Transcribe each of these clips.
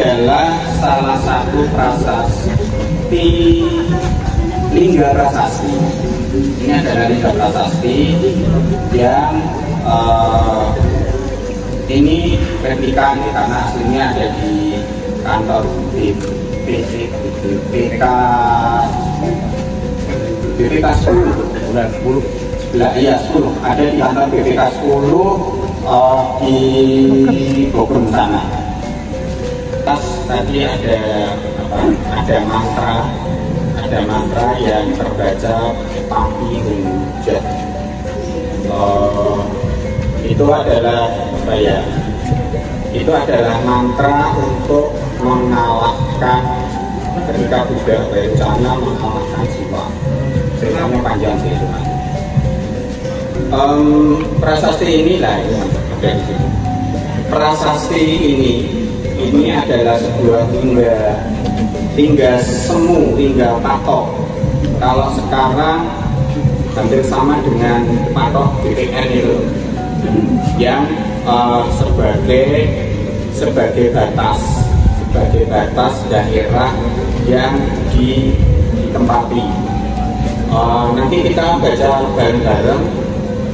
adalah salah satu prasasti Lingga Prasasti. Ini adalah Lingga Prasasti yang ini replika karena aslinya ada di kantor BPK 10. Iya 10 ada di kantor BPK 10 di Bogor sana. Tadi ada mantra yang terbaca Papi Hunjat. Itu adalah apa ya? Itu adalah mantra untuk mengalahkan ketika Buddha berencana mengalahkan Siwa. Ceritanya panjang sih itu. Prasasti inilah yang ada di sini. Prasasti ini adalah sebuah lingga semu, lingga patok. Kalau sekarang hampir sama dengan patok BPN itu, yang sebagai batas daerah yang ditempati. Nanti kita baca bareng-bareng.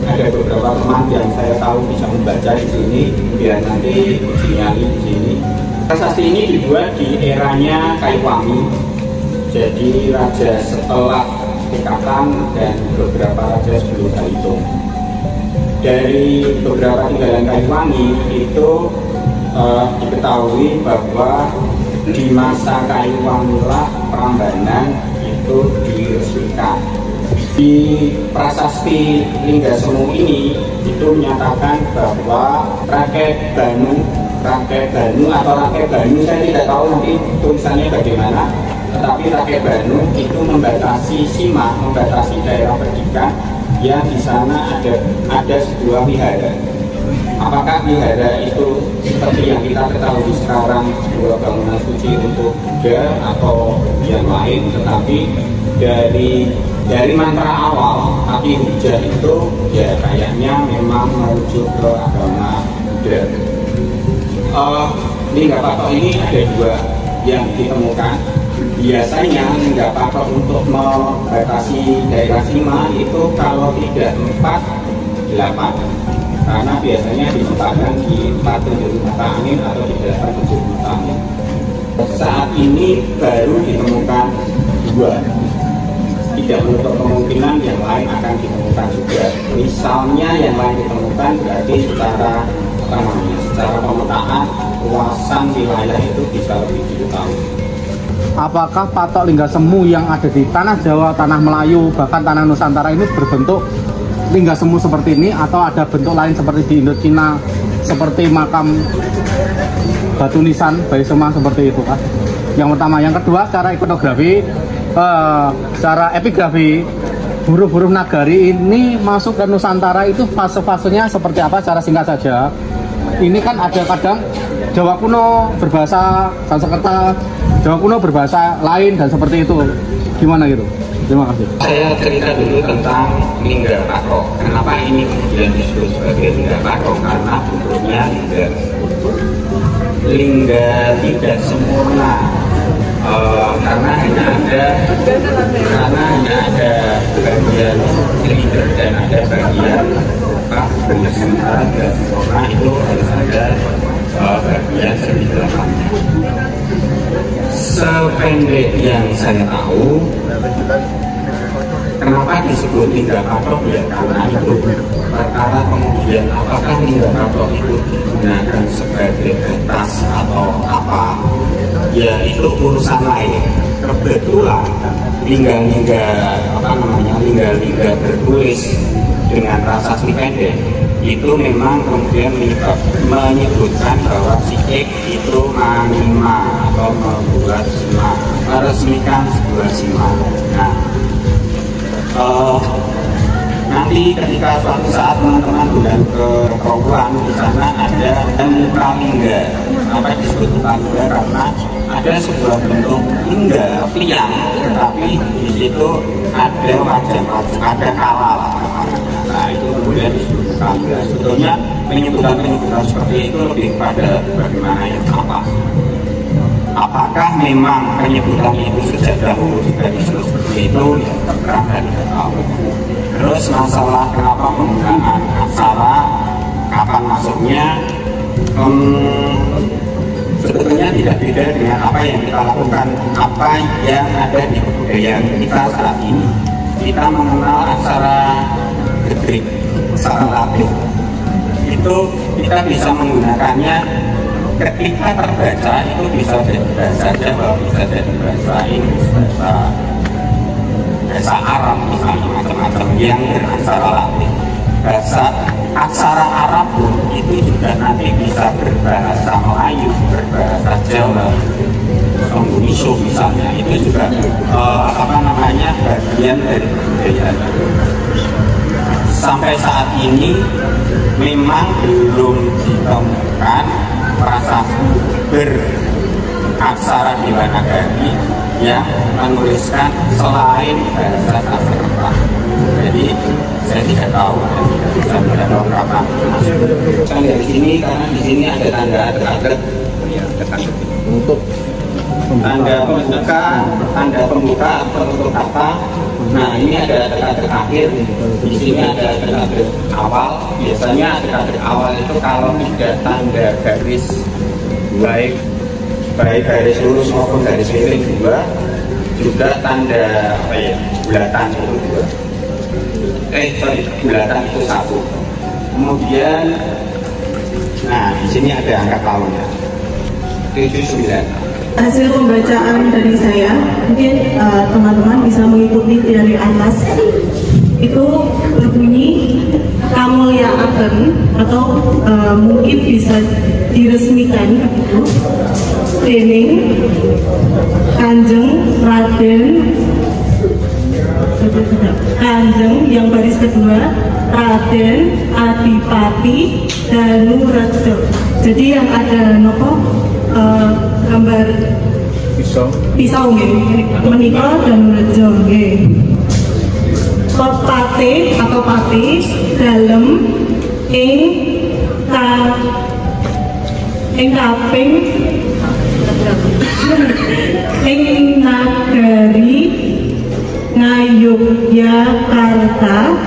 Ada beberapa teman yang saya tahu bisa membaca di sini, biar nanti dinyali di sini. Prasasti ini dibuat di eranya Kaiwangi. Jadi raja setelah Pikatan dan beberapa raja sebelum Kaitung. Dari beberapa tinggalan Kaiwangi itu diketahui bahwa di masa Kaiwangilah Prambanan itu diresmikan. Di prasasti Lingga Semu ini itu menyatakan bahwa rakyat Banu atau rakyat Banu, saya tidak tahu nanti tulisannya bagaimana, tetapi rakyat Banu itu membatasi Sima, membatasi daerah pendidikan yang di sana ada sebuah wihara. Apakah wihara itu seperti yang kita ketahui sekarang sebuah bangunan suci untuk Buddha atau yang lain, tetapi dari mantra awal Papi Hunjat itu ya kayaknya memang merujuk ke agama Buddha. Lingga patok ini ada dua yang ditemukan. Biasanya lingga patok untuk membatasi daerah Sima itu kalau tidak 4, 8, karena biasanya ditempatkan di 4 mata angin atau di 8 mata angin. Saat ini baru ditemukan 2. Tidak menutup kemungkinan yang lain akan ditemukan juga. Misalnya yang lain ditemukan berarti secara pemetaan luasan wilayah itu bisa lebih diketahui. Apakah patok Lingga Semu yang ada di tanah Jawa, tanah Melayu, bahkan tanah Nusantara ini berbentuk Lingga Semu seperti ini, atau ada bentuk lain seperti di Indochina seperti makam batu nisan Baisoma seperti itu kan? Yang pertama. Yang kedua, secara ikonografi, secara epigrafi, huruf-huruf Nagari ini masuk ke Nusantara itu fase-fasenya seperti apa secara singkat saja. Ini kan ada kadang Jawa kuno berbahasa Sanskerta, Jawa kuno berbahasa lain dan seperti itu. Gimana gitu? Terima kasih. Saya cerita dulu tentang Lingga Patok. Kenapa ini kemudian disebut sebagai Lingga Patok? Karena bentuknya lingga tidak sempurna. Karena hanya ada bagian silinder dan ada bagian muka, sementara tidak sempurna itu harus ada bagian silinder. Sependek yang saya tahu, kenapa disebut Lingga Patok ya karena itu. Perkara kemudian apakah Lingga Patok itu digunakan sebagai batas atau apa, ya itu urusan lain. Kebetulan lingga-lingga bertulis dengan prasasti pendek itu memang kemudian menyebutkan bahwa psikik itu menima atau membuat sima, meresmikan sebuah sima. Nah, nanti ketika suatu saat teman-teman undang ke Kaulan, di sana ada muka lingga. Apa disebut muka lingga? Karena ada sebuah bentuk lingga tiang, tetapi di situ ada wajah-wajah, ada kala. Nah, itu kemudian disebut muka lingga. Sebetulnya penyebutan seperti itu lebih pada bagaimana yang apa. apakah memang penyebutan itu sejak dahulu juga disebut seperti itu, ya terang dan tidak tahu. Terus masalah kenapa penggunaan aksara, kapan masuknya, sebetulnya tidak beda dengan apa yang kita lakukan, apa yang ada di kebudayaan kita saat ini. Kita mengenal aksara Greek, aksara Latin, itu kita bisa menggunakannya ketika terbaca, itu bisa jadi bahasa Jawa, bisa jadi bahasa Inggris, bahasa Arab, misalnya macam-macam yang beraksara Latin. Bahasa aksara Arab pun itu juga nanti bisa berbahasa Melayu, berbahasa Jawa, Indonesia misalnya, itu juga bagian dari kebudayaan. Sampai saat ini memang belum ditemukan prasasti beraksara Dewanagari yang menuliskan selain bahasa Sanskerta. Jadi saya tidak tahu dan tidak bisa menjawab kapan. Saya lihat di sini karena di sini ada tanda adet-adet untuk tanda pembuka penutup kata. Nah, ini ada adet-adet akhir. Di sini ada adet-adet awal. Biasanya adet-adet awal itu kalau tidak tanda garis, baik garis lurus maupun garis miring dua, juga tanda bulatan itu dua. Bulatan itu satu. Kemudian, nah di sini ada angka tahunnya 79. Hasil pembacaan dari saya, mungkin teman-teman bisa mengikuti dari atas. Itu berbunyi kamulyaaken, atau mungkin bisa diresmikan gitu, dening Kanjeng Raden, Kanjeng yang baris kedua Raden Adipati Danurejo. Jadi yang ada nopo gambar pisau menika Danurejo nggih. Pate atau pati dalem ing kaping ing nagari Ngayogyakarta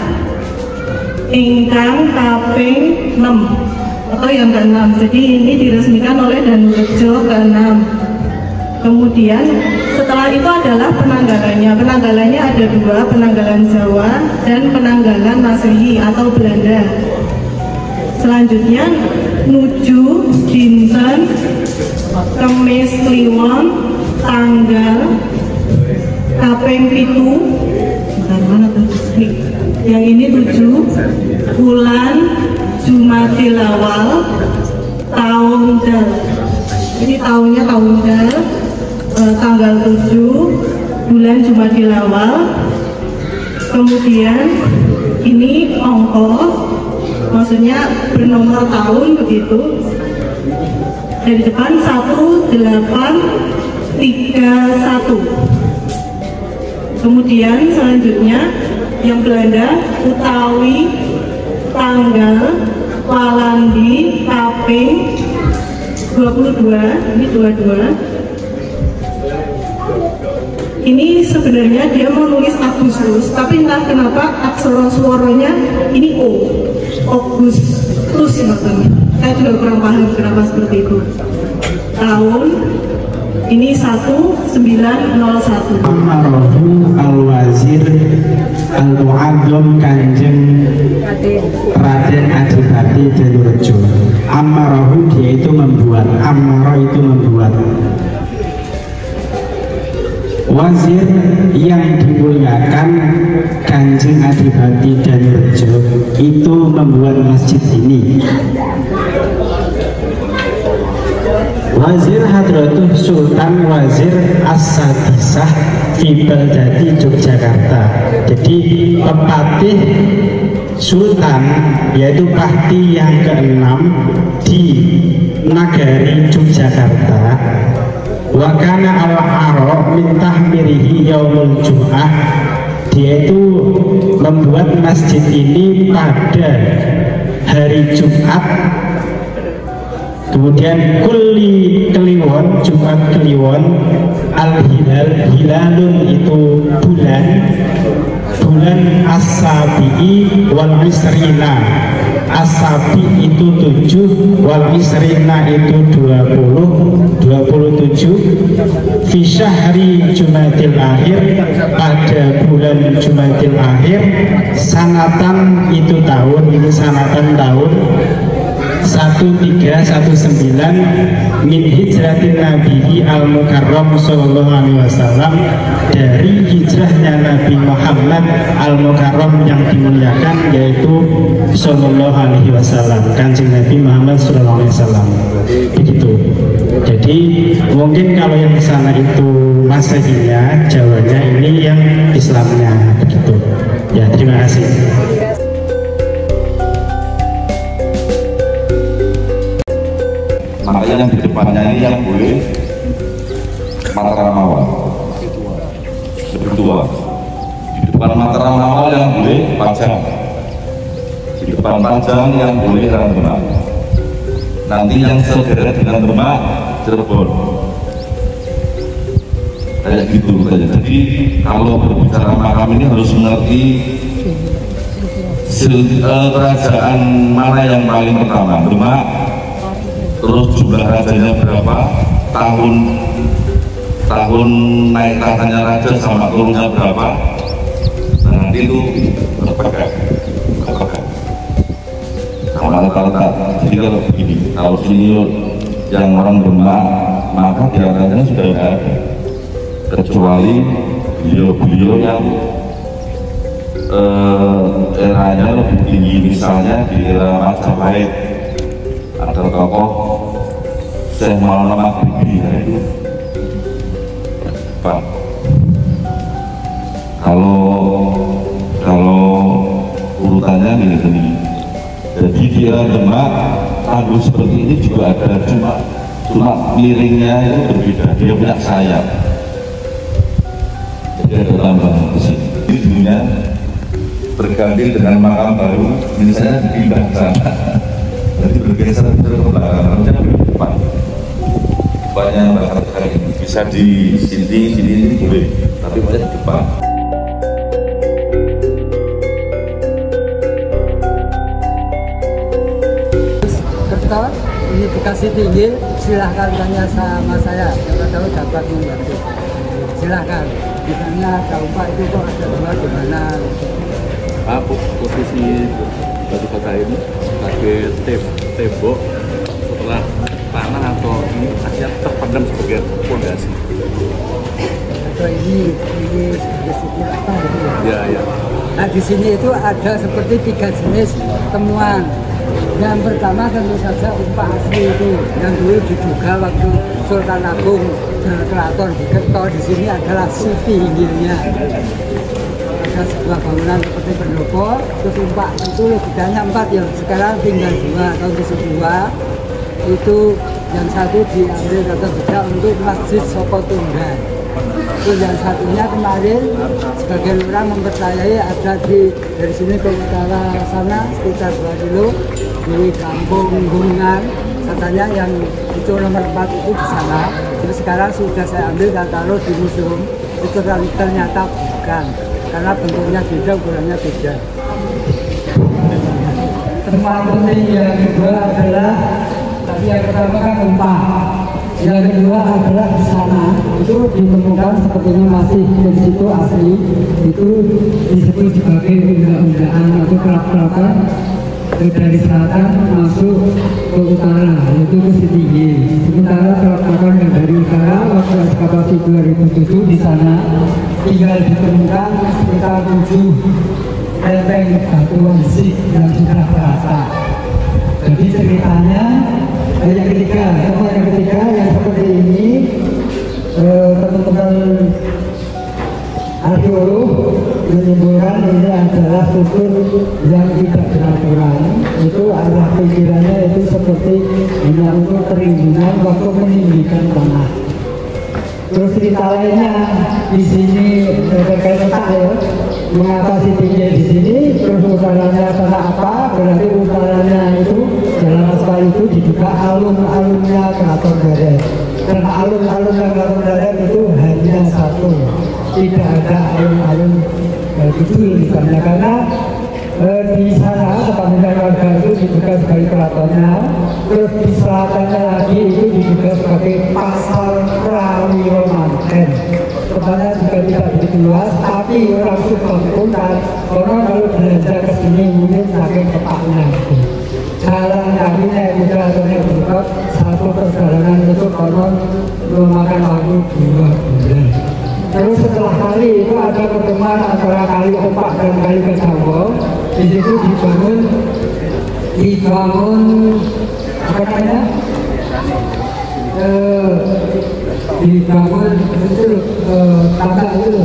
ingkang kaping 6 atau yang ke-6. Jadi ini diresmikan oleh Danurejo ke-6. Kemudian setelah itu adalah penanggalannya. Penanggalannya ada dua, penanggalan Jawa dan penanggalan Masehi atau Belanda. Selanjutnya nuju dinten Kemis Kliwon tanggal kaping 7. Mana tuh? Yang ini 7 bulan Jumadil Awal tahun Dal. Ini tahunnya tahun Dal. Tanggal 7 bulan Jumadil Awal. Kemudian ini ongko, maksudnya bernomor tahun begitu. Dari depan 1831. Kemudian selanjutnya yang Belanda utawi tanggal Walandi kaping 22. Ini 22. Ini sebenarnya dia mau nulis Agustus, tapi entah kenapa aksara suaranya ini O, Augustus maksudnya. Saya juga kurang paham kenapa seperti itu. Tahun ini 1901. Amarahu al-wazir al-mu'adzam Kanjeng Raden Adipati Danurejo. Amarahu dia itu membuat, amara itu membuat. Wazir yang dimuliakan Kanjeng Adipati Danurejo itu membuat masjid ini. Wazir Hadratuh Sultan Wazir As-Sadisah fi Baldadi Yogyakarta. Jadi pepatih Sultan, yaitu Pati yang ke-6 di Nagari Yogyakarta. Wakana al-aro min tahmirihi yaumul jum'ah. Dia itu membuat masjid ini pada hari Jumat Kemudian kulli Kliwon, Jumat Kliwon, al-hilal, hilalun itu bulan, bulan as-sabi'i wal isrina, as-sabi itu 7, wal isrina itu 27, fi syahri Jumadil akhir, pada bulan Jumadil akhir, sanatan itu tahun, ini sanatan tahun 1319 min hijratin Nabi al-Mukarram sallallahu alaihi wasallam, dari hijrahnya Nabi Muhammad al-Mukarram yang dimuliakan, yaitu sallallahu alaihi wasallam, Kanjeng Nabi Muhammad sallallahu alaihi wasallam. Begitu. Jadi mungkin kalau yang di sana itu Masehinya, Jawanya ini yang Islamnya, begitu. Ya, terima kasih. Makanya yang di depannya ini yang boleh Mataram Awal lebih tua. Di depan Mataram Awal yang boleh Pajang, di depan Pajang yang boleh Demak. Nanti yang sederet dengan Demak Cirebon, kayak gitu saja. Jadi kalau berbicara makam ini harus mengerti kerajaan mana yang paling pertama, Demak, terus jumlah rajanya berapa, tahun naik tahtanya raja sama turunnya berapa, nah nanti itu berpegang sama rata-rata. Jadi kalau begini, kalau sini yang orang Demak, maka diantaranya sudah ada, kecuali beliau-beliau yang eranya lebih tinggi, misalnya di era Majapahit ada tokoh Syekh Maulana Maghribi, itu Pak. Kalau urutannya gini, jadi dia Demak tanggul seperti ini juga ada, cuma miringnya itu berbeda, dia punya sayap, jadi ada tambahan di sini. Ini dulunya berganti dengan makam baru, misalnya dipindah ke sana. Jadi bergeser ke belakang, harusnya ke depan. Banyak bahkan bisa di sini ini boleh, tapi banyak di depan. Kebetulan ini dikasih tinggi, silahkan tanya sama saya, siapa tahu dapat membantu. Silahkan, misalnya Kaupa itu kok ada dua di mana? Apa posisi batu bata ini sebagai tembok setelah tanah atau ini masih terpendam sebagai fondasi? Atau ini sebagai sisi apa gitu ya? Ya. Nah di sini itu ada seperti 3 jenis temuan. Yang pertama tentu saja upah asli itu, yang dulu diduga waktu Sultan Agung Keraton di Kerto, di sini adalah siti hinggilnya. Ada sebuah bangunan seperti pendopo, terus umpak itu logikanya 4, yang sekarang tinggal 2, tahun ke-2 itu yang satu diambil kata beda untuk Masjid Soko Tunggal. Itu yang satunya kemarin sebagian orang mempercayai ada dari sini ke utara sana sekitar 2 kilo di kampung Gunungan, katanya yang itu nomor 4 itu di sana. Jadi sekarang sudah saya ambil dan taruh di museum, itu ternyata bukan, karena bentuknya beda, ukurannya beda. Temuan penting yang kedua adalah tadi yang pertama kan umpah, yang kedua adalah di sana itu ditemukan sepertinya masih di situ asli, itu disebut sebagai undang-undangan atau kelap-kelapan dari selatan masuk ke utara, yaitu ke Setinggi. Sementara kelap-kelapan yang dari utara waktu ekskavasi 2007 di sana tinggal ditemukan sekitar 7 lempeng batu wangsit yang sudah rata. Jadi ceritanya yang ketiga yang seperti ini, teman-teman arkeolog menyimpulkan ini adalah struktur yang tidak beraturan. Itu arah pikirannya itu seperti hanya untuk perlindungan waktu meninggikan tanah. Terus cerita lainnya di sini terkait letak ya, mengapa tinggi di sini, terus utaranya tanah apa, berarti utaranya itu dalam aspal itu diduga alun-alun sebenarnya, karena di sana sepanjang warga itu dibuka sebagai keratonnya, terus di selatannya lagi itu dibuka sebagai pasar Prawiromanten. Sebenarnya juga tidak begitu luas, tapi orang Subang pun orang kalau belanja ke sini mungkin saking tepatnya itu. Jalan kaki naik keratonnya buka satu perjalanan itu konon memakan waktu 2 bulan. Terus setelah kali itu ada pertemuan antara Kali Opak dan Kali Kesawo. Di situ dibangun apa namanya? Dibangun itu tangga itu.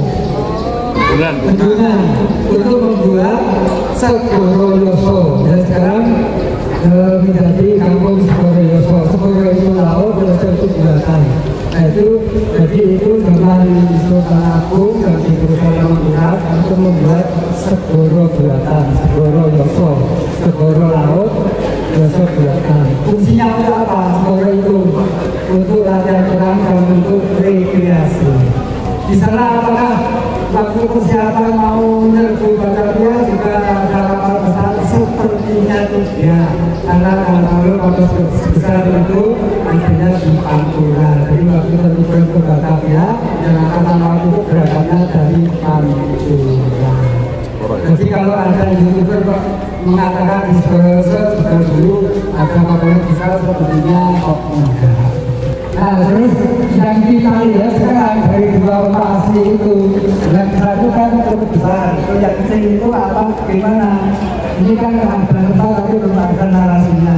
Bendungan untuk membuat Segoro Yoso. Dan sekarang menjadi kampung Segoro Yoso. Segoro itu laut, Yoso itu bulatan. Nah jadi itu dengan Sultan Agung dan di perusahaan Mangkurat untuk membuat Segoro Bulatan, Segoro Yoso, Segoro Laut, Yoso Bulatan. Fungsinya untuk apa? Segoro itu untuk latihan perang dan untuk rekreasi. Di sana apakah waktu persiapan mau menyerbu Batavia juga ada kapal besar sepertinya ya, karena kalau kapal besar itu artinya di Pantura. Jadi waktu terlibat ke Batavia yang angkatan laut itu berangkatnya dari Pantura. Jadi kalau ada YouTuber mengatakan di Segoro dulu ada kapal besar sepertinya kok enggak. Nah terus yang kita lihat sekarang dari 2 rumah asli itu, yang satu kan cukup besar, yang kecil itu apa gimana? Ini kan ada tapi belum ada narasinya.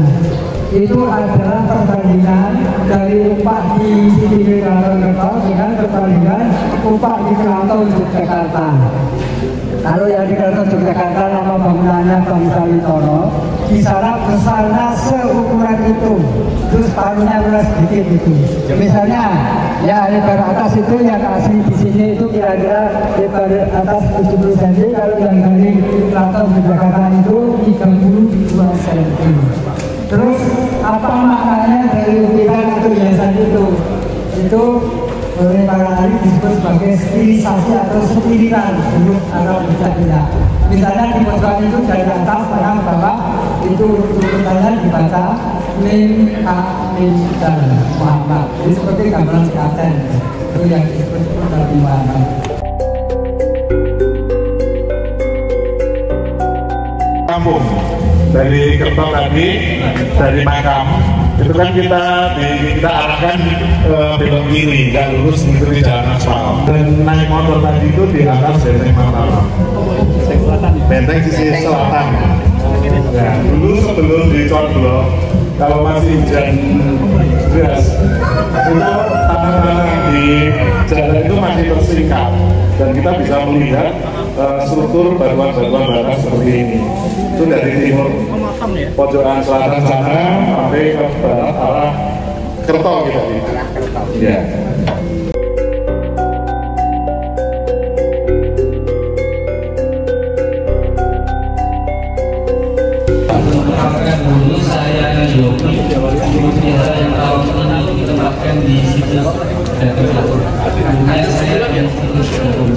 Itu adalah perbandingan dari upah di Sini Keraton dengan perbandingan upah di Keraton Yogyakarta. Kalau yang di Keraton Yogyakarta nama bangunannya Bangsa Witono, di sana besarnya seukuran itu, terus paruhnya luas sedikit itu. Misalnya, ya lebar atas itu yang asli di sini itu kira-kira lebar atas 70 cm, kalau yang dari Keraton Yogyakarta itu 32 cm. Terus apa maknanya dari ukiran atau hiasan itu? Itu oleh para ahli disebut sebagai stilisasi atau stiliran menurut Arab Jawa. Misalnya di pojokan itu dari atas tengah bawah itu urutannya dibaca Mim Mim dan Muhammad. Jadi seperti gambaran Klaten itu yang disebut Nabi Muhammad. Kampung dari Kertok tadi, dari makam itu kan kita arahkan belok kiri, nggak lurus mengikuti jalan aspal. Dan naik motor tadi itu di atas Benteng Mataram, Benteng sisi selatan. Ya, dulu sebelum dicor-blok, kalau masih hujan deras, itu tanah-tanah di jalan itu masih tersingkap dan kita bisa melihat struktur batuan-batuan barat seperti ini. Itu dari timur pojokan selatan sana sampai ke barat arah Kertok gitu. Ya. Dulu saya Yogi, biasa yang tahun ini ditempatkan di situs Datuk. Kemudian saya yang situs Datuk.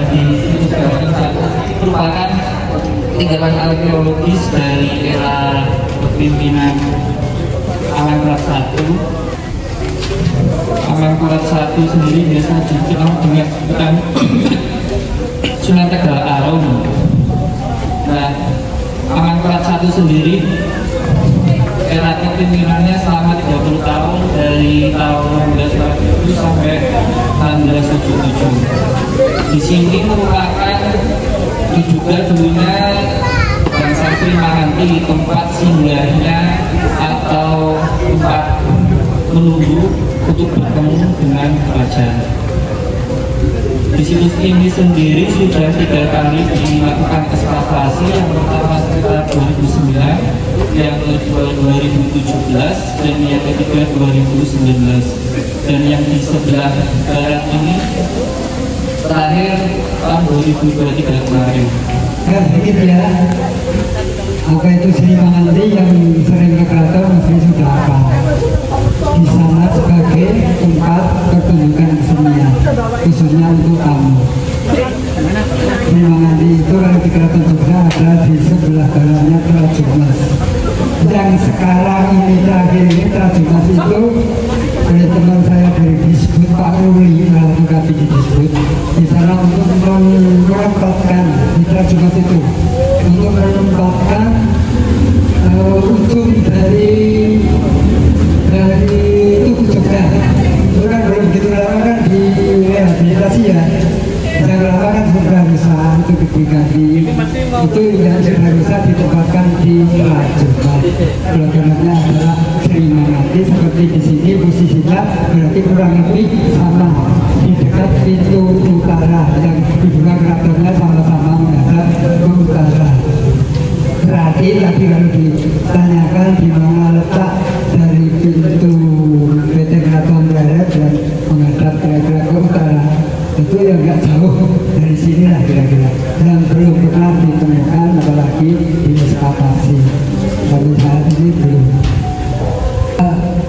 Di situs Datuk merupakan tinggalan arkeologis dari era kepemimpinan Amangkurat I. Amangkurat I sendiri biasa dikenal dengan Sunan Tegal Arum. Nah, Amangkurat I sendiri era kepemimpinannya selama 30 tahun dari tahun 1947 sampai tahun 1977. Di sini merupakan juga dulunya bangsa Primahanti, tempat singgahnya atau tempat menunggu untuk bertemu dengan raja. Di situs ini sendiri sudah 3 kali dilakukan ekskavasi, yang pertama sekitar 2009, yang kedua 2017, dan yang ketiga 2019. Dan yang di sebelah barat ini terakhir tahun 2023 kemarin. Ya sedikit ya, apa itu Sri Manganti yang sering ke keraton mesti sudah apa? Di sana sebagai tempat pertunjukan kesenian, khususnya untuk tamu. Srimangati itu kalau di Keraton Jogja ada di sebelah kanannya Trajumas. Yang sekarang ini terakhir ini Trajumas itu oleh teman saya dari Disbud Pak Ruli, kalau di Disbud di sana untuk menempatkan di Trajumas itu untuk menempatkan ujung dari Tugu Jogja. Itu kan belum begitu lama kan direhabilitasi ya. Yang lama kan sudah bisa itu diganti, itu yang sudah bisa ditempatkan di Trajumas. Programnya adalah Srimangati seperti di sini posisinya berarti kurang lebih sama di dekat pintu utara yang hubungan keratonnya sama-sama menghadap ke utara. Berarti tadi kalau ditanyakan di mana letak dari pintu PT Keraton Pleret dan menghadap kira-kira ke utara, itu yang nggak jauh dari sini lah kira-kira, yang belum pernah ditemukan apalagi di ekskavasi sampai saat ini belum.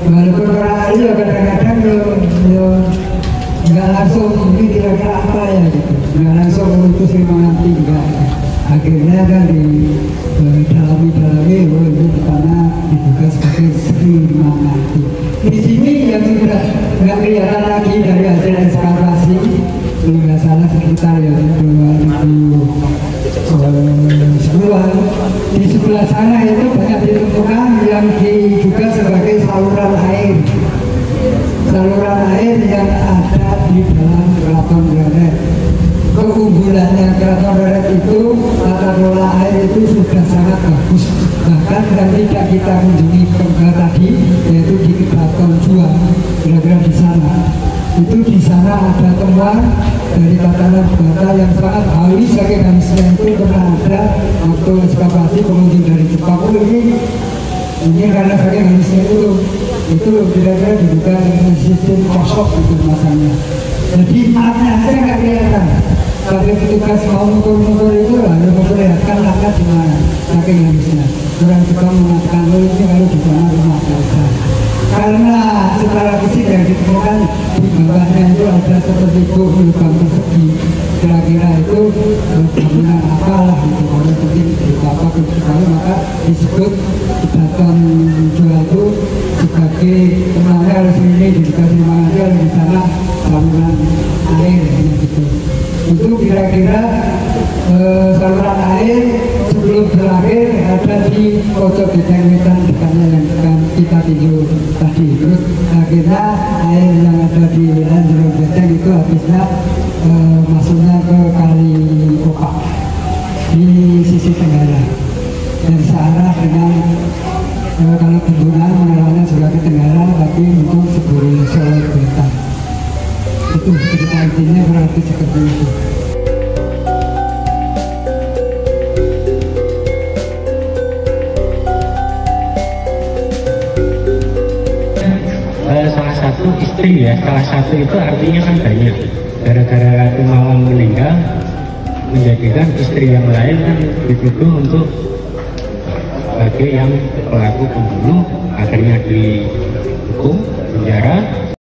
Walaupun orang ahli ya kadang-kadang nggak langsung ini kira-kira apa ya gitu, nggak langsung untuk Srimangati enggak. Akhirnya kan dalami itu karena dibuka sebagai Srimangati. Di sini yang sudah nggak kelihatan lagi dari hasil ekskavasi, kalau nggak salah sekitar ya 2010-an. Di sebelah sana itu banyak ditemukan yang diduga sebagai saluran air yang ada di dalam Keraton Pleret. Keunggulannya Keraton Pleret itu tata kelola air itu sudah sangat bagus, bahkan yang tidak kita kunjungi tadi yaitu di Keraton Juang, kira-kira di sana. Itu di sana ada temuan dari tatanan bata yang sangat halus, saking halusnya itu pernah ada waktu ekskavasi pengunjung dari Jepang. Ini karena saking halusnya itu kira-kira dibuka dengan sistem kosok itu masanya. Jadi maknya saya nggak kelihatan. Tapi petugas mau mengukur itu lalu memperlihatkan langkah di mana saking halusnya. Orang Jepang mengatakan ini kalau di sana rumah biasa. Karena secara fisik yang ditemukan di bawahnya itu ada seperti lubang persegi, kira-kira itu bangunan apalah gitu. Kalau mungkin apa kalau maka disebut Keraton Juang itu sebagai temannya harus ini dikasih Srimangati harus di sana saluran air gitu. Itu kira-kira saluran air sebelum berakhir ada di pojok bidang wetan dekatnya yang kita tinjau tadi. Terus akhirnya air yang ada di Jero Bedeng itu habisnya masuknya ke Kali Opak di sisi tenggara dan searah dengan kalau Bendungan mengarahnya juga ke tenggara tapi untuk Segoro Solo Wetan. Itu cerita intinya berarti seperti itu. Salah satu istri ya, salah satu itu artinya kan banyak. Gara-gara Malang meninggal, menjadikan istri yang lain kan dituduh untuk sebagai yang pelaku pembunuh, akhirnya dihukum penjara.